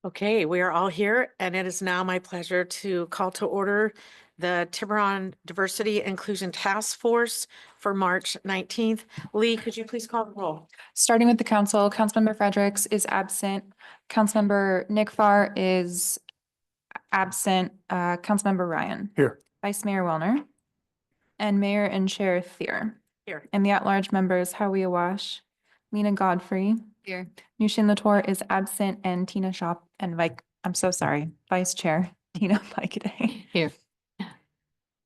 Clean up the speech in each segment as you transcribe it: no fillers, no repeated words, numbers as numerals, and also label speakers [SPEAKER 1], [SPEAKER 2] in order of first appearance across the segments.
[SPEAKER 1] Okay, we are all here, and it is now my pleasure to call to order the Tiburon Diversity Inclusion Task Force for March 19th. Lee, could you please call the roll?
[SPEAKER 2] Starting with the council, Councilmember Fredericks is absent. Councilmember Nick Farr is absent. Councilmember Ryan.
[SPEAKER 3] Here.
[SPEAKER 2] Vice Mayor Wellner. And Mayor and Chair Thier.
[SPEAKER 1] Here.
[SPEAKER 2] And the at-large members, Howie Awash, Lena Godfrey.
[SPEAKER 4] Here.
[SPEAKER 2] Nushin Latour is absent, and Tina Shop and Vice Chair Tina Pikeday.
[SPEAKER 4] Here.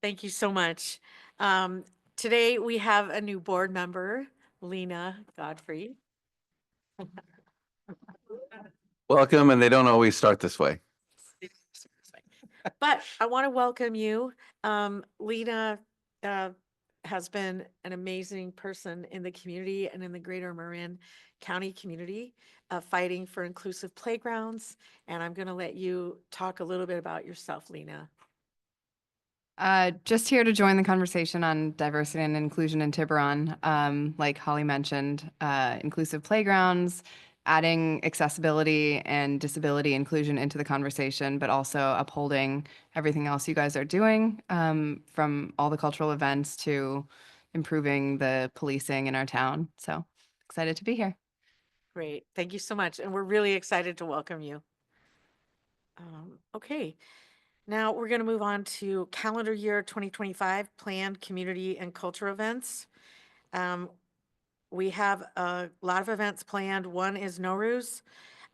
[SPEAKER 1] Thank you so much. Today we have a new board member, Lena Godfrey.
[SPEAKER 3] Welcome, and they don't always start this way.
[SPEAKER 1] But I want to welcome you. Lena has been an amazing person in the community and in the greater Marin County community, fighting for inclusive playgrounds. And I'm going to let you talk a little bit about yourself, Lena.
[SPEAKER 4] Just here to join the conversation on diversity and inclusion in Tiburon. Like Holly mentioned, inclusive playgrounds, adding accessibility and disability inclusion into the conversation, but also upholding everything else you guys are doing, from all the cultural events to improving the policing in our town. So excited to be here.
[SPEAKER 1] Great. Thank you so much. And we're really excited to welcome you. Okay. Now we're going to move on to calendar year 2025 planned community and culture events. We have a lot of events planned. One is Nowruz,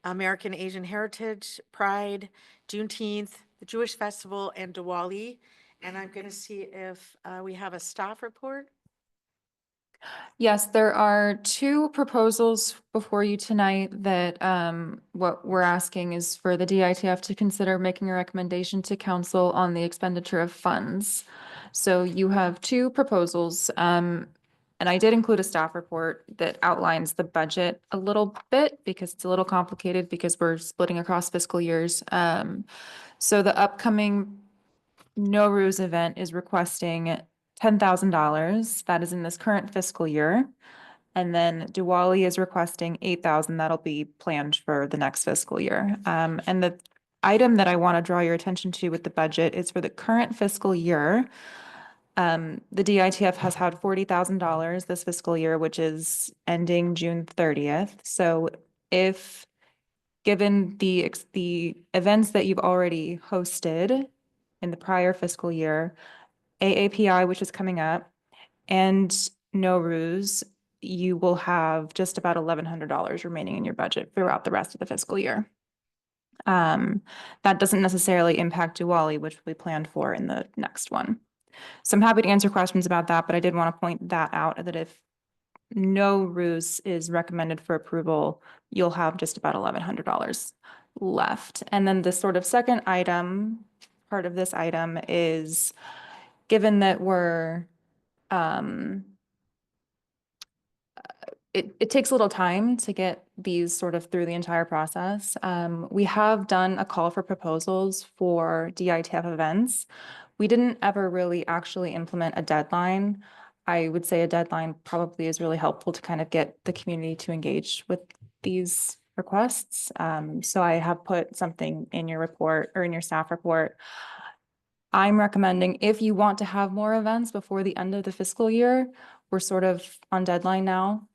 [SPEAKER 1] American Asian Heritage, Pride, Juneteenth, the Jewish Festival, and Diwali. And I'm going to see if we have a staff report.
[SPEAKER 2] Yes, there are two proposals before you tonight that what we're asking is for the DITF to consider making a recommendation to council on the expenditure of funds. So you have two proposals, and I did include a staff report that outlines the budget a little bit because it's a little complicated because we're splitting across fiscal years. So the upcoming Nowruz event is requesting $10,000. That is in this current fiscal year. And then Diwali is requesting $8,000. That'll be planned for the next fiscal year. And the item that I want to draw your attention to with the budget is for the current fiscal year. The DITF has had $40,000 this fiscal year, which is ending June 30th. So if given the events that you've already hosted in the prior fiscal year, AAPI, which is coming up, and Nowruz, you will have just about $1,100 remaining in your budget throughout the rest of the fiscal year. That doesn't necessarily impact Diwali, which we planned for in the next one. So I'm happy to answer questions about that, but I did want to point that out that if Nowruz is recommended for approval, you'll have just about $1,100 left. And then the sort of second item, part of this item is, given that we're, it takes a little time to get these sort of through the entire process. We have done a call for proposals for DITF events. We didn't ever really actually implement a deadline. I would say a deadline probably is really helpful to kind of get the community to engage with these requests. So I have put something in your report or in your staff report. I'm recommending if you want to have more events before the end of the fiscal year, we're sort of on deadline now,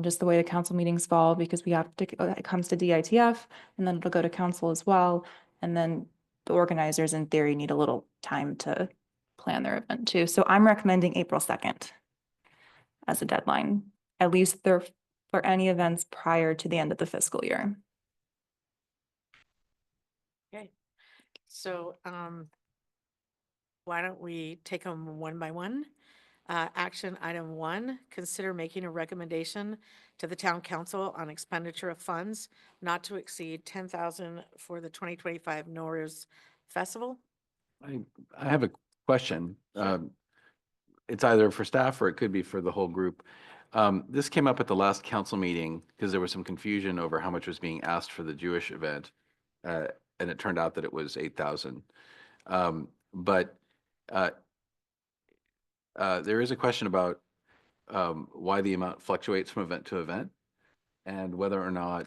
[SPEAKER 2] just the way the council meetings fall, because we have to, it comes to DITF and then it'll go to council as well. And then the organizers in theory need a little time to plan their event too. So I'm recommending April 2nd as a deadline, at least there for any events prior to the end of the fiscal year.
[SPEAKER 1] Okay. So why don't we take them one by one? Action item 1, consider making a recommendation to the town council on expenditure of funds not to exceed $10,000 for the 2025 Nowruz Festival.
[SPEAKER 3] I have a question. It's either for staff or it could be for the whole group. This came up at the last council meeting because there was some confusion over how much was being asked for the Jewish event. And it turned out that it was 8,000. But there is a question about why the amount fluctuates from event to event and whether or not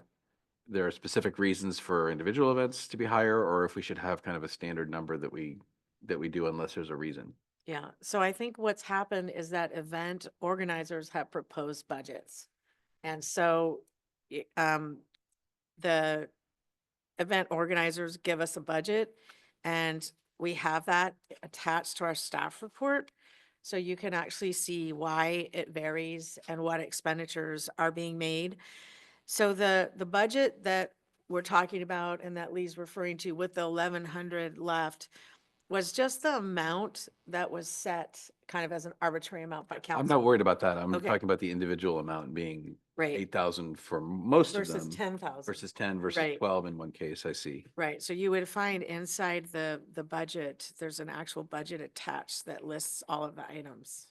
[SPEAKER 3] there are specific reasons for individual events to be higher, or if we should have kind of a standard number that we do unless there's a reason.
[SPEAKER 1] Yeah, so I think what's happened is that event organizers have proposed budgets. And so the event organizers give us a budget and we have that attached to our staff report. So you can actually see why it varies and what expenditures are being made. So the budget that we're talking about and that Lee's referring to with the 1,100 left was just the amount that was set kind of as an arbitrary amount by council.
[SPEAKER 3] I'm not worried about that. I'm
[SPEAKER 1] Okay.
[SPEAKER 3] talking about the individual amount being
[SPEAKER 1] Right.
[SPEAKER 3] 8,000 for most of
[SPEAKER 1] Versus
[SPEAKER 3] them
[SPEAKER 1] 10,000.
[SPEAKER 3] versus 10 versus
[SPEAKER 1] Right.
[SPEAKER 3] 12 in one case, I see.
[SPEAKER 1] Right, so you would find inside the budget, there's an actual budget attached that lists all of the items.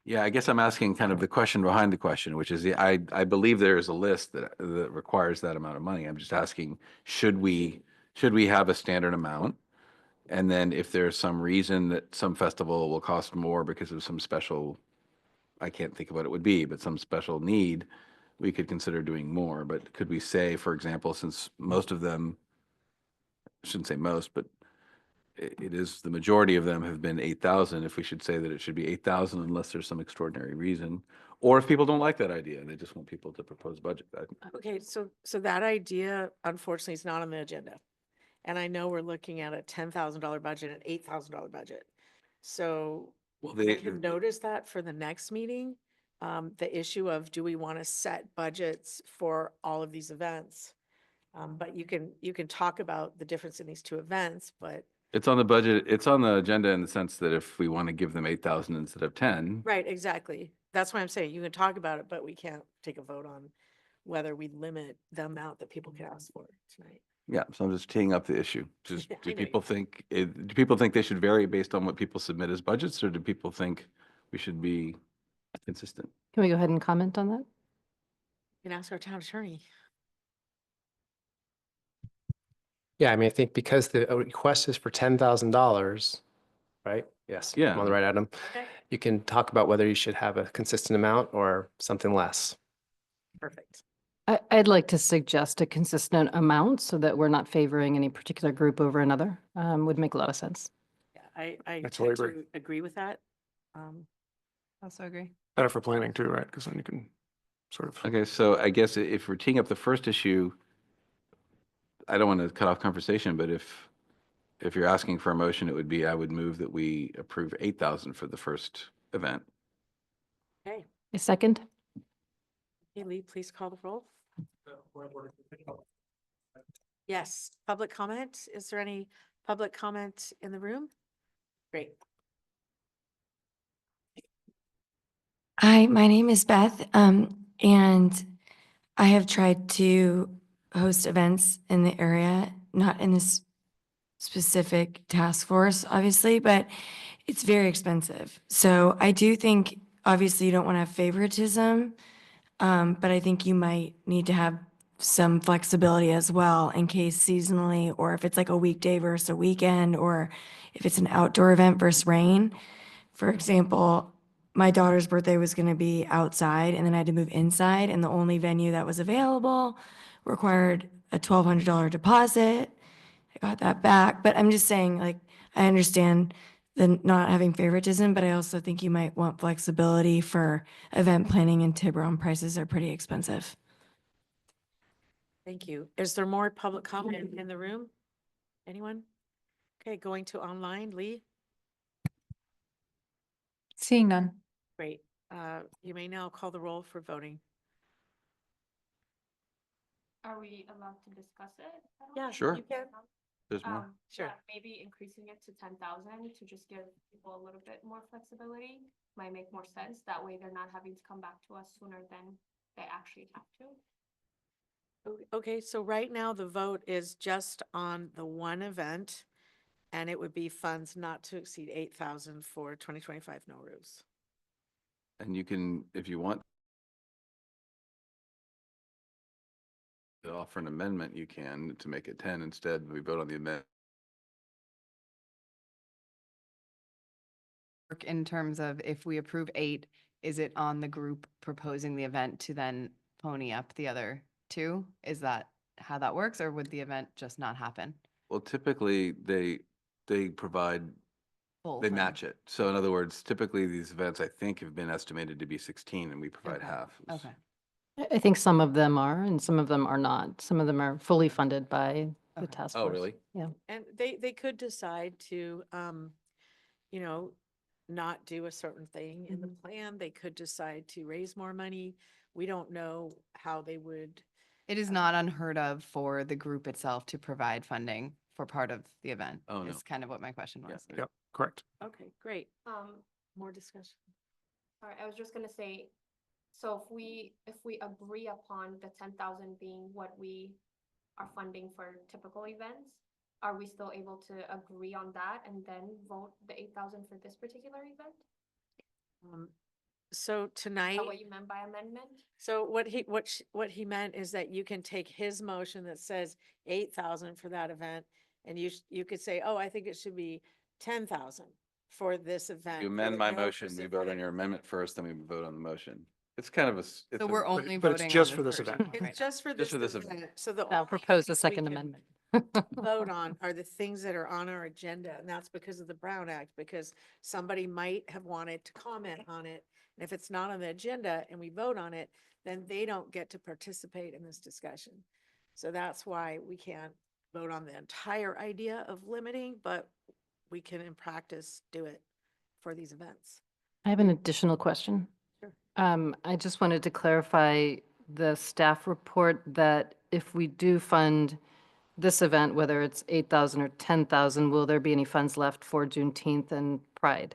[SPEAKER 3] Yeah, I guess I'm asking kind of the question behind the question, which is, I believe there is a list that requires that amount of money. I'm just asking, should we have a standard amount? And then if there's some reason that some festival will cost more because of some special, I can't think of what it would be, but some special need, we could consider doing more. But could we say, for example, since most of them, I shouldn't say most, but it is, the majority of them have been 8,000, if we should say that it should be 8,000 unless there's some extraordinary reason, or if people don't like that idea and they just want people to propose budget.
[SPEAKER 1] Okay, so that idea unfortunately is not on the agenda. And I know we're looking at a $10,000 budget, an $8,000 budget. So
[SPEAKER 3] Well,
[SPEAKER 1] I can notice that for the next meeting, the issue of do we want to set budgets for all of these events? But you can talk about the difference in these two events, but
[SPEAKER 3] it's on the budget, it's on the agenda in the sense that if we want to give them 8,000 instead of 10.
[SPEAKER 1] right, exactly. That's why I'm saying you can talk about it, but we can't take a vote on whether we limit the amount that people can ask for tonight.
[SPEAKER 3] Yeah, so I'm just teeing up the issue. Just,
[SPEAKER 1] I
[SPEAKER 3] do
[SPEAKER 1] know.
[SPEAKER 3] people think, do people think they should vary based on what people submit as budgets, or do people think we should be consistent?
[SPEAKER 5] Can we go ahead and comment on that?
[SPEAKER 1] You can ask our town attorney.
[SPEAKER 6] Yeah, I mean, I think because the request is for $10,000, right? Yes.
[SPEAKER 3] Yeah.
[SPEAKER 6] I'm on the right item.
[SPEAKER 1] Okay.
[SPEAKER 6] You can talk about whether you should have a consistent amount or something less.
[SPEAKER 1] Perfect.
[SPEAKER 5] I'd like to suggest a consistent amount so that we're not favoring any particular group over another. Would make a lot of sense.
[SPEAKER 1] Yeah, I
[SPEAKER 7] I
[SPEAKER 1] tend
[SPEAKER 7] totally agree.
[SPEAKER 1] to agree with that.
[SPEAKER 4] Also agree.
[SPEAKER 7] Better for planning too, right? Because then you can sort of.
[SPEAKER 3] Okay, so I guess if we're teeing up the first issue, I don't want to cut off conversation, but if you're asking for a motion, it would be, I would move that we approve 8,000 for the first event.
[SPEAKER 1] Okay,
[SPEAKER 5] A second?
[SPEAKER 1] hey Lee, please call the roll. Yes, public comment. Is there any public comment in the room? Great.
[SPEAKER 8] Hi, my name is Beth, and I have tried to host events in the area, not in this specific task force, obviously, but it's very expensive. So I do think, obviously, you don't want to have favoritism, but I think you might need to have some flexibility as well in case seasonally, or if it's like a weekday versus a weekend, or if it's an outdoor event versus rain. For example, my daughter's birthday was going to be outside and then I had to move inside, and the only venue that was available required a $1,200 deposit. I got that back, but I'm just saying, like, I understand the not having favoritism, but I also think you might want flexibility for event planning, and Tiburon prices are pretty expensive.
[SPEAKER 1] Thank you. Is there more public comment in the room? Anyone? Okay, going to online, Lee.
[SPEAKER 2] Seeing none.
[SPEAKER 1] Great. You may now call the roll for voting.
[SPEAKER 9] Are we allowed to discuss it? at all?
[SPEAKER 1] Yeah,
[SPEAKER 3] Sure.
[SPEAKER 1] you can.
[SPEAKER 3] There's more.
[SPEAKER 1] Sure.
[SPEAKER 9] Yeah, maybe increasing it to 10,000 to just give people a little bit more flexibility might make more sense. That way they're not having to come back to us sooner than they actually have to.
[SPEAKER 1] Okay, so right now the vote is just on the one event, and it would be funds not to exceed 8,000 for 2025 No Roofs.
[SPEAKER 3] And you can, if you want to offer an amendment, you can to make it 10 instead. We vote on the amendment.
[SPEAKER 4] Work in terms of if we approve 8, is it on the group proposing the event to then pony up the other too? Is that how that works, or would the event just not happen?
[SPEAKER 3] Well, typically they provide,
[SPEAKER 4] Full
[SPEAKER 3] they
[SPEAKER 4] fund?
[SPEAKER 3] match it. So in other words, typically these events, I think, have been estimated to be 16 and we provide
[SPEAKER 4] Okay,
[SPEAKER 3] half.
[SPEAKER 4] Okay.
[SPEAKER 5] I think some of them are and some of them are not. Some of them are fully funded by the
[SPEAKER 4] Okay.
[SPEAKER 5] task
[SPEAKER 3] Oh,
[SPEAKER 5] force.
[SPEAKER 3] really?
[SPEAKER 5] Yeah.
[SPEAKER 1] And they could decide to, you know, not do a certain thing in the plan. They could decide to raise more money. We don't know how they would.
[SPEAKER 4] It is not unheard of for the group itself to provide funding for part of the event.
[SPEAKER 3] Oh, no.
[SPEAKER 4] Is kind of what my question
[SPEAKER 3] Yeah.
[SPEAKER 4] was.
[SPEAKER 7] Yep, correct.
[SPEAKER 1] Okay, great. More discussion.
[SPEAKER 9] Sorry, I was just gonna say, so if we agree upon the 10,000 being what we are funding for typical events, are we still able to agree on that and then vote the 8,000 for this particular event?
[SPEAKER 1] So
[SPEAKER 9] Is
[SPEAKER 1] tonight.
[SPEAKER 9] that what you meant by amendment?
[SPEAKER 1] So what he meant is that you can take his motion that says 8,000 for that event, and you could say, oh, I think it should be 10,000 for this event.
[SPEAKER 3] You
[SPEAKER 1] for
[SPEAKER 3] amend
[SPEAKER 1] the
[SPEAKER 3] my
[SPEAKER 1] Arrow
[SPEAKER 3] motion, we vote on
[SPEAKER 1] Pacific.
[SPEAKER 3] your amendment first, then we vote on the motion. It's kind of a.
[SPEAKER 4] So we're
[SPEAKER 7] But
[SPEAKER 4] only
[SPEAKER 7] but it's
[SPEAKER 4] voting on
[SPEAKER 7] just
[SPEAKER 4] this
[SPEAKER 7] for this
[SPEAKER 4] version
[SPEAKER 7] event.
[SPEAKER 4] right
[SPEAKER 1] It's
[SPEAKER 4] now.
[SPEAKER 1] just for
[SPEAKER 3] Just
[SPEAKER 1] this
[SPEAKER 3] for this
[SPEAKER 1] event.
[SPEAKER 3] event.
[SPEAKER 1] So the
[SPEAKER 5] I'll
[SPEAKER 1] only
[SPEAKER 5] propose a
[SPEAKER 1] things we
[SPEAKER 5] second
[SPEAKER 1] can
[SPEAKER 5] amendment.
[SPEAKER 1] vote on are the things that are on our agenda, and that's because of the Brown Act, because somebody might have wanted to comment on it. And if it's not on the agenda and we vote on it, then they don't get to participate in this discussion. So that's why we can't vote on the entire idea of limiting, but we can in practice do it for these events.
[SPEAKER 5] I have an additional question.
[SPEAKER 1] Sure.
[SPEAKER 5] I just wanted to clarify the staff report that if we do fund this event, whether it's 8,000 or 10,000, will there be any funds left for Juneteenth and Pride?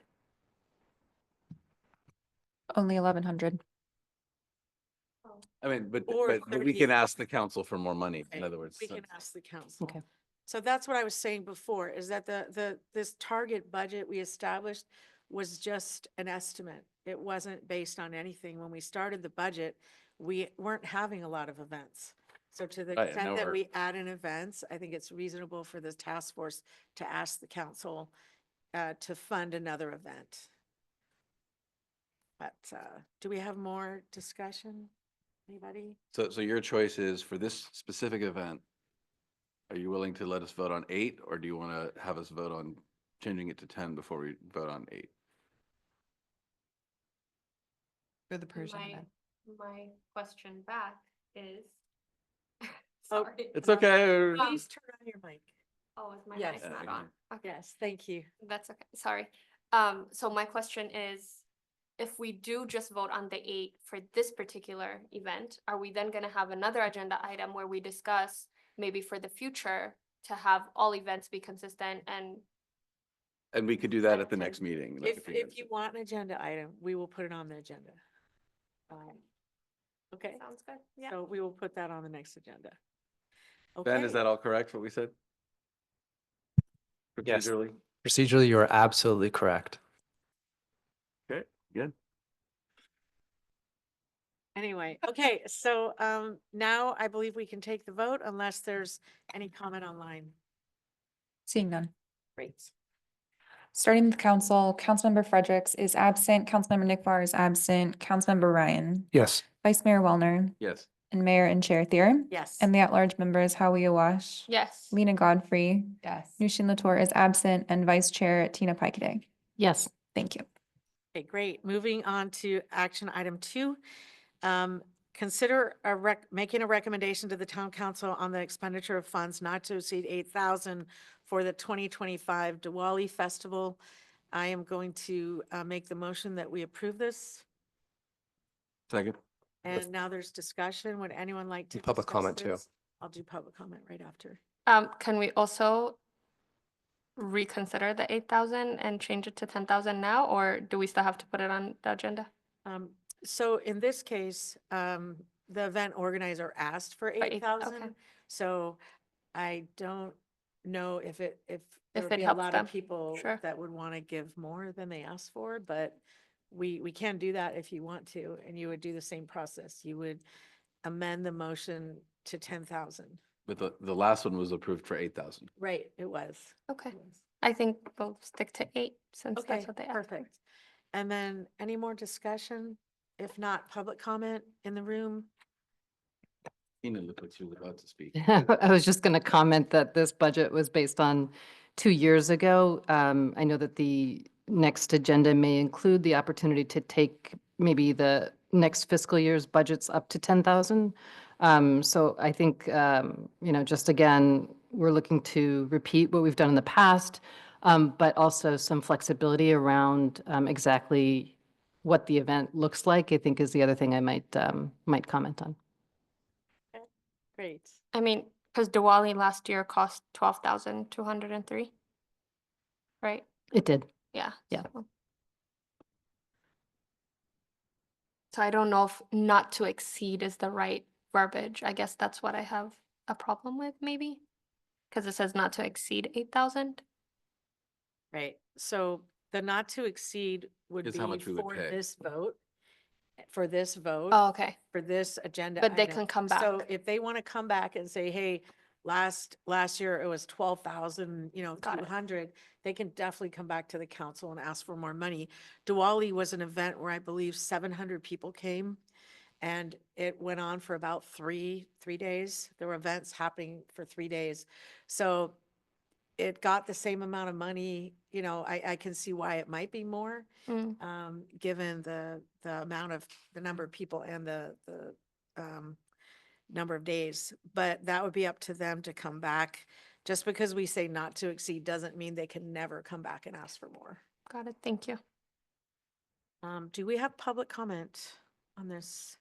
[SPEAKER 2] Only 1,100.
[SPEAKER 3] I mean,
[SPEAKER 1] Or
[SPEAKER 3] but we
[SPEAKER 1] 30.
[SPEAKER 3] can ask the council for more money, in
[SPEAKER 1] Right,
[SPEAKER 3] other words.
[SPEAKER 1] we
[SPEAKER 3] so-
[SPEAKER 1] can ask the council.
[SPEAKER 5] Okay.
[SPEAKER 1] So that's what I was saying before, is that this target budget we established was just an estimate. It wasn't based on anything. When we started the budget, we weren't having a lot of events. So to the
[SPEAKER 3] Right,
[SPEAKER 1] extent
[SPEAKER 3] now
[SPEAKER 1] that
[SPEAKER 3] we're-
[SPEAKER 1] we add in events, I think it's reasonable for this task force to ask the council to fund another event. But do we have more discussion? Anybody?
[SPEAKER 3] So your choice is for this specific event, are you willing to let us vote on 8, or do you want to have us vote on changing it to 10 before we vote on 8?
[SPEAKER 4] For the Persian
[SPEAKER 9] My,
[SPEAKER 4] event.
[SPEAKER 9] my question back is.
[SPEAKER 1] Oh,
[SPEAKER 9] Sorry.
[SPEAKER 3] It's okay.
[SPEAKER 1] Please turn on your mic.
[SPEAKER 9] Oh, is my
[SPEAKER 1] Yes.
[SPEAKER 9] mic
[SPEAKER 3] Yeah,
[SPEAKER 9] not
[SPEAKER 3] okay.
[SPEAKER 9] on? Okay.
[SPEAKER 1] Yes, thank you.
[SPEAKER 9] That's okay, sorry. So my question is, if we do just vote on the 8 for this particular event, are we then gonna have another agenda item where we discuss maybe for the future to have all events be consistent and
[SPEAKER 3] And we could do that at the next meeting. like
[SPEAKER 1] If you want an agenda item, we will put it on the agenda. Okay,
[SPEAKER 9] sounds good? Yeah.
[SPEAKER 1] so we will put that on the next agenda.
[SPEAKER 3] Ben, is
[SPEAKER 1] Okay.
[SPEAKER 3] that all correct, what we said?
[SPEAKER 6] Yes.
[SPEAKER 3] Procedurally?
[SPEAKER 6] Procedurally, you are absolutely correct.
[SPEAKER 3] Okay, good.
[SPEAKER 1] Anyway, okay, so now I believe we can take the vote unless there's any comment online.
[SPEAKER 2] Seeing none.
[SPEAKER 1] Great.
[SPEAKER 2] Starting with council, Councilmember Fredericks is absent, Councilmember Nick Farr is absent, Councilmember Ryan,
[SPEAKER 7] Yes.
[SPEAKER 2] Vice Mayor Wellner,
[SPEAKER 3] Yes.
[SPEAKER 2] and Mayor and Chair Thier.
[SPEAKER 1] Yes.
[SPEAKER 2] And the at-large members, Howie Awash,
[SPEAKER 9] Yes.
[SPEAKER 2] Lena Godfrey,
[SPEAKER 4] Yes.
[SPEAKER 2] Nushin Latour is absent, and Vice Chair Tina Pikeday.
[SPEAKER 5] Yes.
[SPEAKER 2] Thank you.
[SPEAKER 1] Okay, great. Moving on to action item 2. Consider making a recommendation to the town council on the expenditure of funds not to exceed 8,000 for the 2025 Diwali Festival. I am going to make the motion that we approve this.
[SPEAKER 3] Second?
[SPEAKER 1] And now there's discussion. Would anyone like to?
[SPEAKER 6] And public
[SPEAKER 1] discuss
[SPEAKER 6] comment, too.
[SPEAKER 1] this? I'll do public comment right after.
[SPEAKER 9] Can we also reconsider the 8,000 and change it to 10,000 now, or do we still have to put it on the agenda?
[SPEAKER 1] So in this case, the event organizer asked for
[SPEAKER 9] For
[SPEAKER 1] 8,000.
[SPEAKER 9] okay.
[SPEAKER 1] So I don't know if there
[SPEAKER 9] If
[SPEAKER 1] would
[SPEAKER 9] it
[SPEAKER 1] be a
[SPEAKER 9] helps
[SPEAKER 1] lot
[SPEAKER 9] them.
[SPEAKER 1] of people
[SPEAKER 9] Sure.
[SPEAKER 1] that would want to give more than they asked for, but we can do that if you want to, and you would do the same process. You would amend the motion to 10,000.
[SPEAKER 3] But the last one was approved for 8,000.
[SPEAKER 1] Right, it was.
[SPEAKER 9] Okay,
[SPEAKER 1] It was.
[SPEAKER 9] I think we'll stick to 8 since
[SPEAKER 1] Okay,
[SPEAKER 9] that's what they asked for.
[SPEAKER 1] perfect. And then any more discussion? If not, public comment in the room?
[SPEAKER 3] Tina looked like she was about to speak.
[SPEAKER 5] I was just going to comment that this budget was based on 2 years ago. I know that the next agenda may include the opportunity to take maybe the next fiscal year's budgets up to 10,000. So I think, just again, we're looking to repeat what we've done in the past, but also some flexibility around exactly what the event looks like, I think is the other thing I might comment on.
[SPEAKER 1] Great.
[SPEAKER 9] I mean, because Diwali last year cost 12,203, right?
[SPEAKER 5] It did.
[SPEAKER 9] Yeah.
[SPEAKER 5] Yeah.
[SPEAKER 9] So I don't know if not to exceed is the right verbiage. I guess that's what I have a problem with, maybe. Because it says not to exceed 8,000.
[SPEAKER 1] Right. So the not to exceed would
[SPEAKER 3] Is
[SPEAKER 1] be
[SPEAKER 3] how much we would
[SPEAKER 1] for
[SPEAKER 3] pay.
[SPEAKER 1] this vote. For this vote.
[SPEAKER 9] Oh, okay.
[SPEAKER 1] For this agenda.
[SPEAKER 9] But they
[SPEAKER 1] item.
[SPEAKER 9] can come
[SPEAKER 1] So
[SPEAKER 9] back.
[SPEAKER 1] if they want to come back and say, hey, last year it was 12,000,
[SPEAKER 9] Got it.
[SPEAKER 1] 200, they can definitely come back to the council and ask for more money. Diwali was an event where I believe 700 people came, and it went on for about three days. There were events happening for 3 days. So it got the same amount of money, I can see why it might be more,
[SPEAKER 9] Mm.
[SPEAKER 1] given the number of people and the number of days. But that would be up to them to come back. Just because we say not to exceed doesn't mean they can never come back and ask for more.
[SPEAKER 9] Got it. Thank you.
[SPEAKER 1] Do we have public comment on this?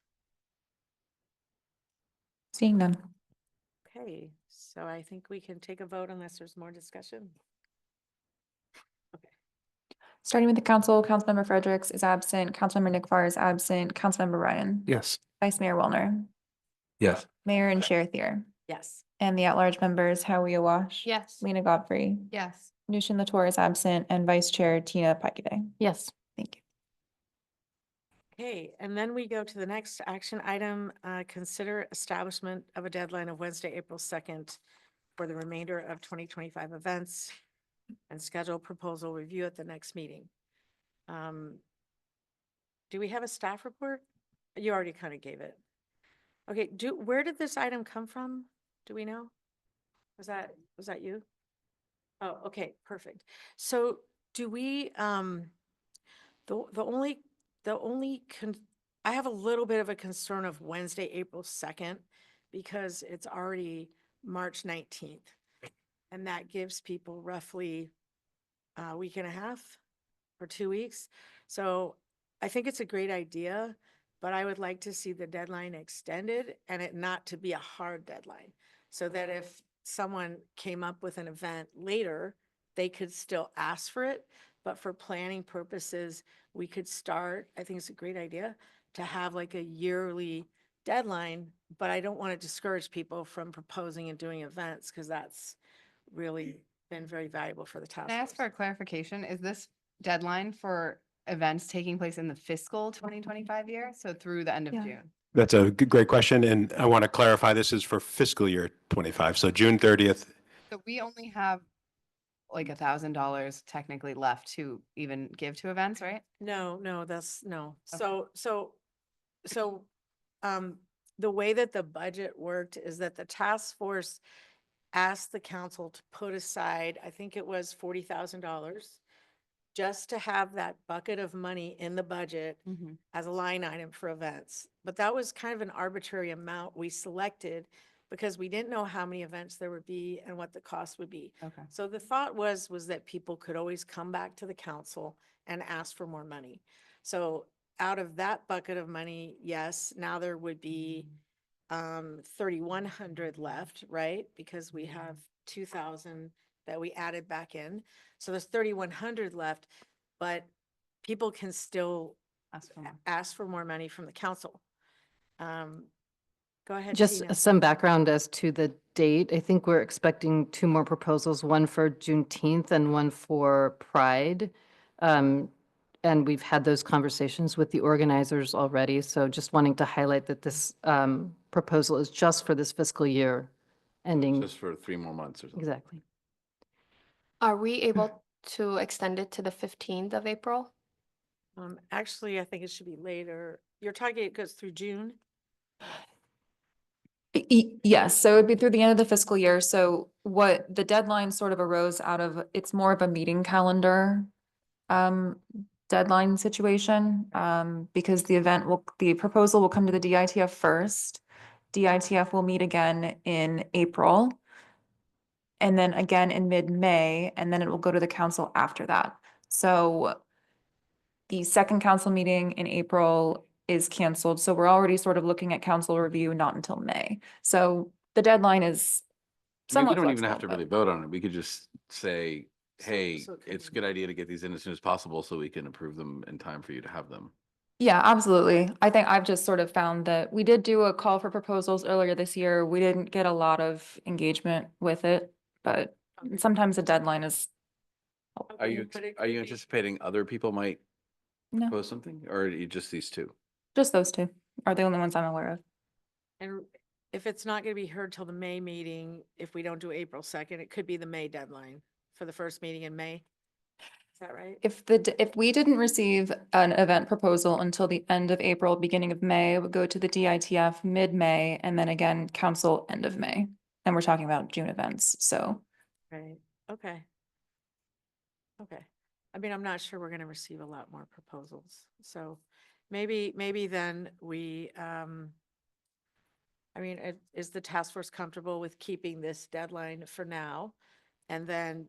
[SPEAKER 2] Seeing none.
[SPEAKER 1] Okay, so I think we can take a vote unless there's more discussion.
[SPEAKER 2] Starting with the council, Councilmember Fredericks is absent, Councilmember Nick Farr is absent, Councilmember Ryan.
[SPEAKER 7] Yes.
[SPEAKER 2] Vice Mayor Wellner,
[SPEAKER 3] Yes.
[SPEAKER 2] Mayor and Chair Thier,
[SPEAKER 1] Yes.
[SPEAKER 2] and the at-large members Howie Awash.
[SPEAKER 9] Yes.
[SPEAKER 2] Lena Godfrey,
[SPEAKER 4] Yes.
[SPEAKER 2] Nushin Latour is absent, and Vice Chair Tina Pykade.
[SPEAKER 5] Yes.
[SPEAKER 2] Thank you.
[SPEAKER 1] Okay, and then we go to the next action item, consider establishment of a deadline of Wednesday, April 2nd for the remainder of 2025 events and schedule proposal review at the next meeting. Do we have a staff report? You already kind of gave it. Okay, where did this item come from? Do we know? Was that you? Oh, okay, perfect. So do we, I have a little bit of a concern of Wednesday, April 2nd, because it's already March 19th. And that gives people roughly a week and a half or 2 weeks. So I think it's a great idea, but I would like to see the deadline extended and it not to be a hard deadline. So that if someone came up with an event later, they could still ask for it. But for planning purposes, we could start, I think it's a great idea, to have like a yearly deadline, but I don't want to discourage people from proposing and doing events because that's really been very valuable for the task
[SPEAKER 4] Can I ask for a
[SPEAKER 1] force.
[SPEAKER 4] clarification? Is this deadline for events taking place in the fiscal 2025 year? So through the end of
[SPEAKER 2] Yeah.
[SPEAKER 4] June?
[SPEAKER 7] That's a great question. And I want to clarify, this is for fiscal year 25. So June 30th.
[SPEAKER 4] So we only have like $1,000 technically left to even give to events, right?
[SPEAKER 1] No, that's no.
[SPEAKER 4] Okay.
[SPEAKER 1] So, the way that the budget worked is that the task force asked the council to put aside, I think it was $40,000, just to have that bucket of money in the budget as a line item for events. But that was kind of an arbitrary amount we selected because we didn't know how many events there would be and what the cost would be.
[SPEAKER 4] Okay.
[SPEAKER 1] So the thought was that people could always come back to the council and ask for more money. So out of that bucket of money, yes, now there would be 3,100 left, right? Because we have 2,000 that we added back in. So there's 3,100 left, but people can still
[SPEAKER 4] Ask for more.
[SPEAKER 1] ask for more money from the council. Go ahead,
[SPEAKER 5] Just
[SPEAKER 1] Tina.
[SPEAKER 5] some background as to the date. I think we're expecting 2 more proposals, one for Juneteenth and one for Pride. And we've had those conversations with the organizers already. So just wanting to highlight that this proposal is just for this fiscal year ending.
[SPEAKER 3] Just for 3 more months or something.
[SPEAKER 5] Exactly.
[SPEAKER 9] Are we able to extend it to the 15th of April?
[SPEAKER 1] Actually, I think it should be later. You're talking, it goes through June?
[SPEAKER 2] Yes, so it'd be through the end of the fiscal year. So what the deadline sort of arose out of, it's more of a meeting calendar deadline situation, because the proposal will come to the DITF first. DITF will meet again in April. And then again in mid-May, and then it will go to the council after that. So the second council meeting in April is canceled, so we're already sort of looking at council review not until May. So the deadline is
[SPEAKER 3] I mean, we
[SPEAKER 2] somewhat
[SPEAKER 3] don't even have to
[SPEAKER 2] flexible,
[SPEAKER 3] really
[SPEAKER 2] but-
[SPEAKER 3] vote on it. We could just say, hey,
[SPEAKER 1] so it could
[SPEAKER 3] it's a
[SPEAKER 1] be-
[SPEAKER 3] good idea to get these in as soon as possible so we can approve them in time for you to have them.
[SPEAKER 2] Yeah, absolutely. I think I've just sort of found that we did do a call for proposals earlier this year. We didn't get a lot of engagement with it, but
[SPEAKER 1] Okay.
[SPEAKER 2] sometimes a deadline is,
[SPEAKER 3] Are
[SPEAKER 1] Okay,
[SPEAKER 3] you,
[SPEAKER 1] but it
[SPEAKER 3] are you
[SPEAKER 1] could be-
[SPEAKER 3] anticipating other people might
[SPEAKER 2] no,
[SPEAKER 3] propose something, or are you just these two?
[SPEAKER 2] just those two are the only ones I'm aware of.
[SPEAKER 1] And if it's not gonna be heard till the May meeting, if we don't do April 2nd, it could be the May deadline for the first meeting in May. Is that right?
[SPEAKER 2] If we didn't receive an event proposal until the end of April, beginning of May, it would go to the DITF mid-May and then again council end of May. And we're talking about June events, so.
[SPEAKER 1] Right, okay. Okay, I mean, I'm not sure we're gonna receive a lot more proposals, so maybe then we, I mean, is the task force comfortable with keeping this deadline for now? And then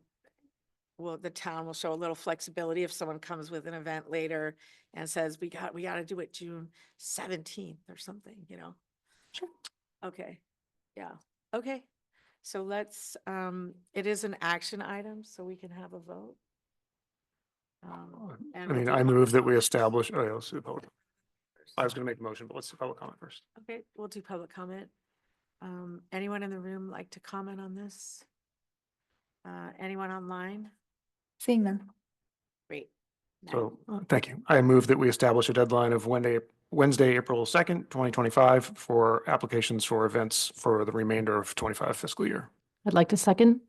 [SPEAKER 1] the town will show a little flexibility if someone comes with an event later and says, we gotta do it June 17th or something, you know?
[SPEAKER 2] Sure.
[SPEAKER 1] Okay, yeah, okay. So let's, it is an action item, so we can have a vote. And
[SPEAKER 10] I
[SPEAKER 1] we'll
[SPEAKER 10] mean,
[SPEAKER 1] do
[SPEAKER 10] I
[SPEAKER 1] public
[SPEAKER 10] move that we
[SPEAKER 1] comment
[SPEAKER 10] establish, oh, yeah, let's do public.
[SPEAKER 1] first.
[SPEAKER 10] I was gonna make a motion, but let's do public comment first.
[SPEAKER 1] Okay, we'll do public comment. Anyone in the room like to comment on this? Anyone online?
[SPEAKER 2] Seeing them.
[SPEAKER 1] Great. Matt?
[SPEAKER 10] So, thank you. I move that we establish a deadline of Wednesday, April 2nd, 2025 for applications for events for the remainder of 25 fiscal year.
[SPEAKER 5] I'd like to second.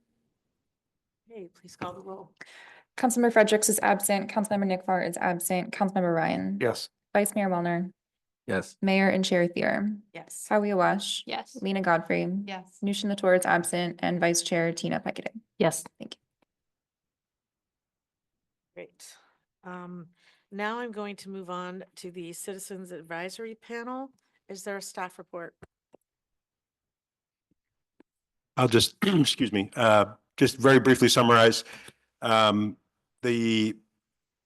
[SPEAKER 1] Hey, please call the roll.
[SPEAKER 2] Councilmember Fredericks is absent. Councilmember Nick Farr is absent. Councilmember Ryan.
[SPEAKER 10] Yes.
[SPEAKER 2] Vice Mayor Wellner.
[SPEAKER 3] Yes.
[SPEAKER 2] Mayor and Chair Thier.
[SPEAKER 1] Yes.
[SPEAKER 2] Howie Awash.
[SPEAKER 9] Yes.
[SPEAKER 2] Lena Godfrey.
[SPEAKER 4] Yes.
[SPEAKER 2] Nushin Latour is absent and Vice Chair Tina Peccaday.
[SPEAKER 5] Yes.
[SPEAKER 2] Thank you.
[SPEAKER 1] Great. Now I'm going to move on to the Citizens Advisory Panel. Is there a staff report?
[SPEAKER 7] I'll just, excuse me, just very briefly summarize. The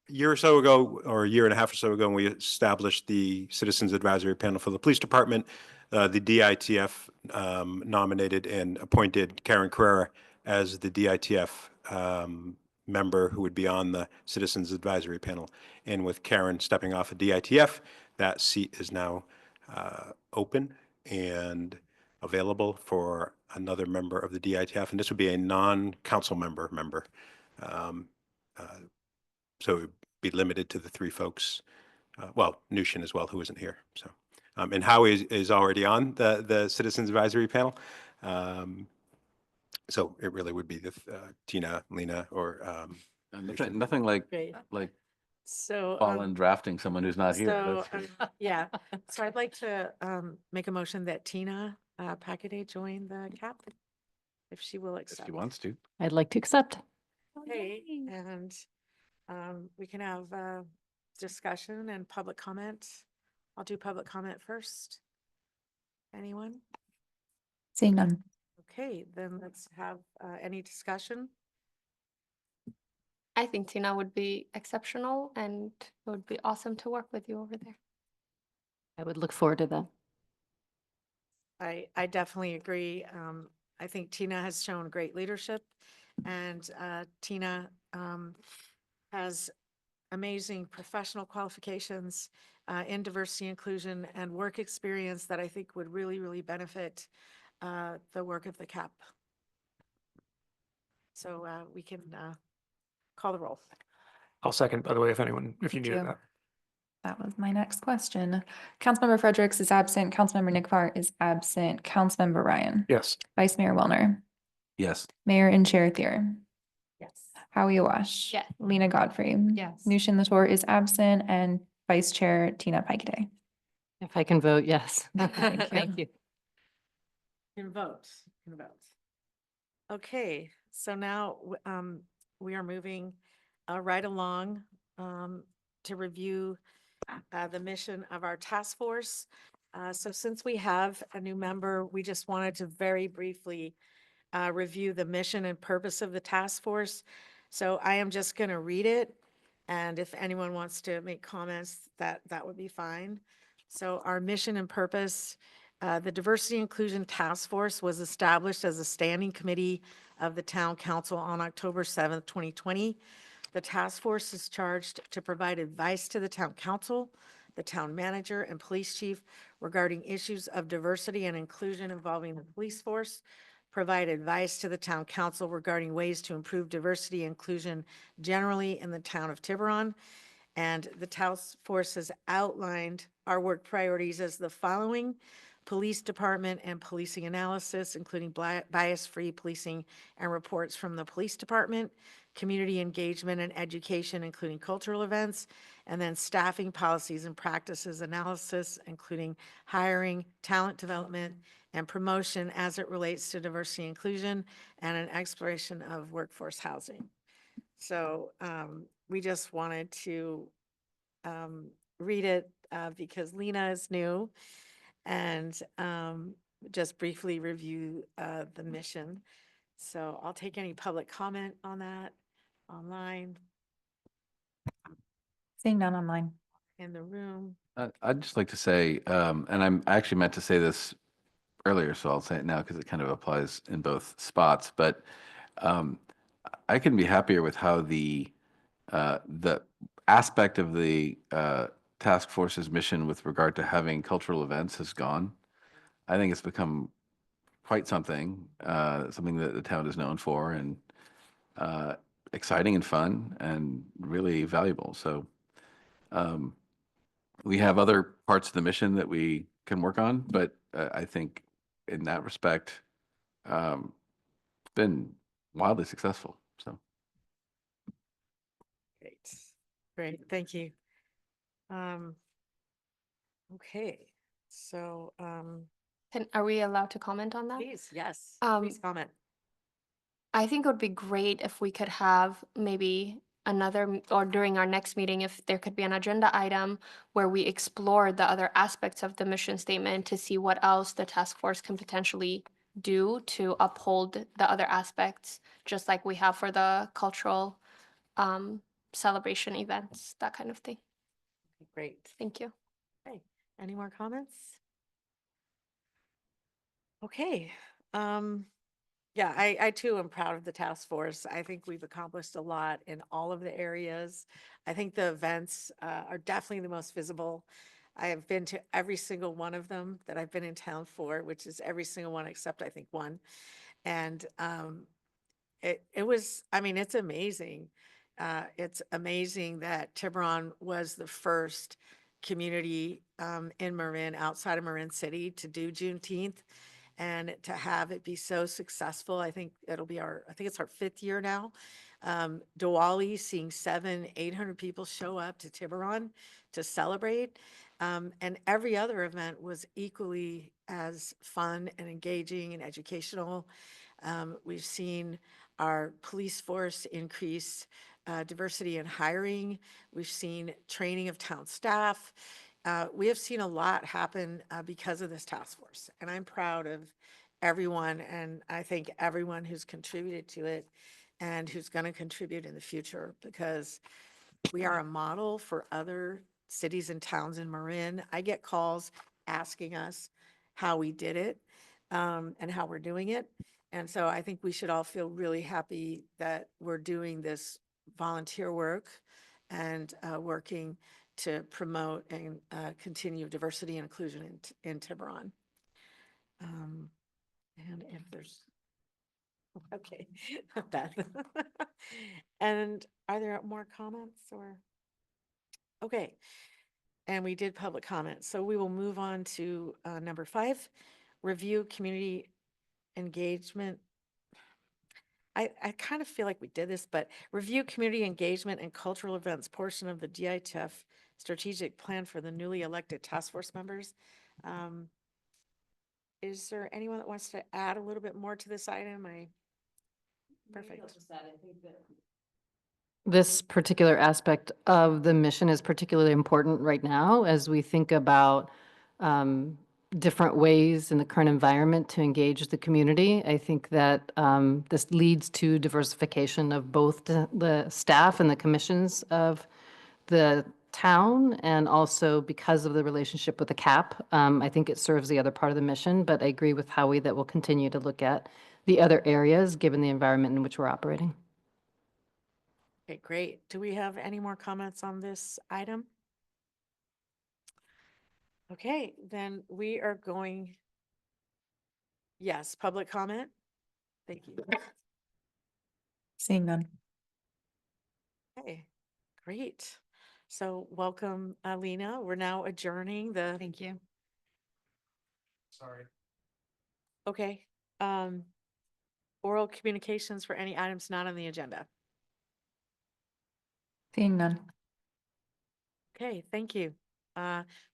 [SPEAKER 7] year or so ago, or a year and a half or so ago, when we established the Citizens Advisory Panel for the Police Department, the DITF nominated and appointed Karen Carrera as the DITF member who would be on the Citizens Advisory Panel. And with Karen stepping off of DITF, that seat is now open and available for another member of the DITF, and this would be a non-council member. So it would be limited to the three folks, well, Nushin as well, who isn't here. So, and Howie is already on the Citizens Advisory Panel. So it really would be the Tina, Lena, or
[SPEAKER 3] Nothing like,
[SPEAKER 1] Great.
[SPEAKER 3] like
[SPEAKER 1] So,
[SPEAKER 3] fallen drafting someone who's not here.
[SPEAKER 1] so,
[SPEAKER 3] That's-
[SPEAKER 1] yeah, so I'd like to make a motion that Tina Packaday join the CAP, if she will
[SPEAKER 3] If
[SPEAKER 1] accept.
[SPEAKER 3] she wants to.
[SPEAKER 5] I'd like to accept.
[SPEAKER 1] Okay, and we can have discussion and public comment. I'll do public comment first. Anyone?
[SPEAKER 2] Seeing none.
[SPEAKER 1] Okay, then let's have any discussion.
[SPEAKER 9] I think Tina would be exceptional and it would be awesome to work with you over there.
[SPEAKER 5] I would look forward to that.
[SPEAKER 1] I definitely agree. I think Tina has shown great leadership, and Tina has amazing professional qualifications in diversity, inclusion, and work experience that I think would really, really benefit the work of the CAP. So we can call the roll.
[SPEAKER 10] I'll second, by the way, if you
[SPEAKER 2] Thank
[SPEAKER 10] needed
[SPEAKER 2] you.
[SPEAKER 10] that.
[SPEAKER 2] That was my next question. Councilmember Fredericks is absent. Councilmember Nick Farr is absent. Councilmember Ryan.
[SPEAKER 10] Yes.
[SPEAKER 2] Vice Mayor Wellner.
[SPEAKER 3] Yes.
[SPEAKER 2] Mayor and Chair Thier.
[SPEAKER 1] Yes.
[SPEAKER 2] Howie Awash.
[SPEAKER 9] Yes.
[SPEAKER 2] Lena Godfrey.
[SPEAKER 4] Yes.
[SPEAKER 2] Nushin Latour is absent and Vice Chair Tina Peccaday.
[SPEAKER 5] If I can vote, yes.
[SPEAKER 2] Thank you.
[SPEAKER 5] Thank you.
[SPEAKER 1] Can vote, can vote. Okay, so now, we are moving, right along, to review, the mission of our task force. So since we have a new member, we just wanted to very briefly, review the mission and purpose of the task force. So I am just going to read it, and if anyone wants to make comments, that would be fine. So our mission and purpose, the Diversity Inclusion Task Force was established as a standing committee of the Town Council on October 7th, 2020. The task force is charged to provide advice to the Town Council, the Town Manager, and Police Chief regarding issues of diversity and inclusion involving the police force, provide advice to the Town Council regarding ways to improve diversity and inclusion generally in the town of Tiburon. And the task force has outlined our work priorities as the following: police department and policing analysis, including bias-free policing and reports from the police department, community engagement and education, including cultural events, and then staffing policies and practices analysis, including hiring, talent development, and promotion as it relates to diversity and inclusion, and an exploration of workforce housing. So we just wanted to read it because Lena is new, and just briefly review the mission. So I'll take any public comment on that online,
[SPEAKER 2] Seeing none online.
[SPEAKER 1] in the room.
[SPEAKER 3] I'd just like to say, I actually meant to say this earlier, so I'll say it now because it kind of applies in both spots. But I couldn't be happier with how the aspect of the task force's mission with regard to having cultural events has gone. I think it's become quite something, something that the town is known for, and exciting and fun and really valuable. So we have other parts of the mission that we can work on, but I think in that respect, it's been wildly successful. So
[SPEAKER 1] Great, great, thank you. Okay, so
[SPEAKER 9] Are we allowed to comment on that?
[SPEAKER 1] please, yes,
[SPEAKER 9] Um,
[SPEAKER 1] please comment.
[SPEAKER 9] I think it would be great if we could have maybe or during our next meeting, if there could be an agenda item where we explore the other aspects of the mission statement to see what else the task force can potentially do to uphold the other aspects, just like we have for the cultural celebration events, that kind of thing.
[SPEAKER 1] Great,
[SPEAKER 9] Thank you.
[SPEAKER 1] okay, any more comments? Okay, yeah, I too am proud of the task force. I think we've accomplished a lot in all of the areas. I think the events are definitely the most visible. I have been to every single one of them that I've been in town for, which is every single one except I think one. And it was, I mean, it's amazing. It's amazing that Tiburon was the first community in Marin, outside of Marin City, to do Juneteenth. And to have it be so successful. I think it's our 5th year now. Diwali, seeing 800 people show up to Tiburon to celebrate. And every other event was equally as fun and engaging and educational. We've seen our police force increase diversity in hiring. We've seen training of town staff. We have seen a lot happen because of this task force, and I'm proud of everyone, and I think everyone who's contributed to it and who's going to contribute in the future, because we are a model for other cities and towns in Marin. I get calls asking us how we did it and how we're doing it. And so I think we should all feel really happy that we're doing this volunteer work and working to promote and continue diversity and inclusion in Tiburon. And if there's, okay, Beth. And are there more comments or? Okay, and we did public comment, so we will move on to number 5, review community engagement. I kind of feel like we did this, but review community engagement and cultural events portion of the DITF strategic plan for the newly elected task force members. is there anyone that wants to add a little bit more to this item? Perfect.
[SPEAKER 5] This particular aspect of the mission is particularly important right now as we think about different ways in the current environment to engage the community. I think that this leads to diversification of both the staff and the commissions of the town, and also because of the relationship with the CAP. I think it serves the other part of the mission, but I agree with Howie that we'll continue to look at the other areas, given the environment in which we're operating.
[SPEAKER 1] Okay, great. Do we have any more comments on this item? Okay, then we are going. Yes, public comment? Thank you.
[SPEAKER 2] Seeing none.
[SPEAKER 1] Okay, great. So welcome, Lena. We're now adjourning the,
[SPEAKER 4] Thank you.
[SPEAKER 10] Sorry.
[SPEAKER 1] okay. Oral communications for any items not on the agenda.
[SPEAKER 2] Seeing none.
[SPEAKER 1] Okay, thank you.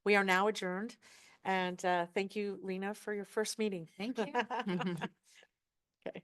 [SPEAKER 1] We are now adjourned, and thank you, Lena, for your first meeting.
[SPEAKER 4] Thank you.
[SPEAKER 1] Okay.